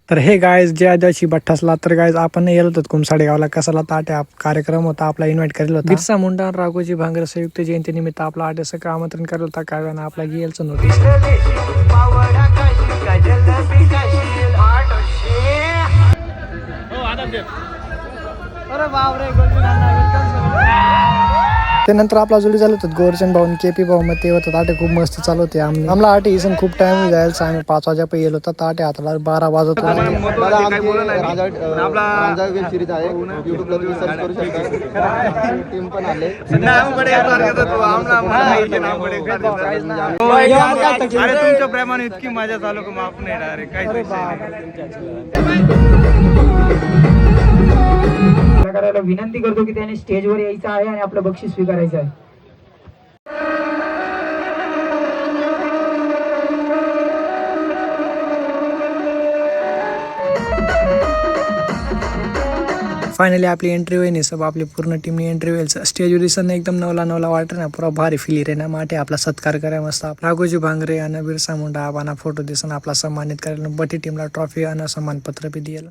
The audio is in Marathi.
तर हे गायज ज्या दिवशी बठ्ठासला तर गायज आपण येलो होतो कुमसाडेगावला कसाला ताट्या कार्यक्रम होता आपला इन्व्हाइट करेल होता बिरसा मुंडा आणि राघोजी भांगरे संयुक्त जयंती निमित्त आपला आट्याचं आमंत्रण करेल होता कारण आपला गेलचं नोटीस त्यानंतर आपला जोडी झालं होतं गोरचंद भाऊ केपी भाऊ मग ते होतं ताटे खूप मस्त चालू होते आम्हाला आटे इसन खूप टाइम जायचं आम्ही 5 वाजेप येलो होता ताटे आता 12 वाजत तुमच्या प्रेमाने इतकी मजा चालू का माफ नाही डायरेक्ट कलाकाराला विनंती करतो की त्याने स्टेजवर यायचं आहे आणि आपलं बक्षीस स्वीकारायचं आहे. फायनली आपली एंट्री होईल सब आपली पूर्ण टीमनी एंट्री होईल स्टेजवर दिसणं एकदम नवला वाटत ना पुरा भारी फिली रे ना माटे आपला सत्कार कराय मस्त राघोजी भांगरे आणि बिरसा मुंडा आबांना फोटो दिसन आपला सन्मानित करायला बटी टीमला ट्रॉफी आणि सन्मानपत्र बी दिलं.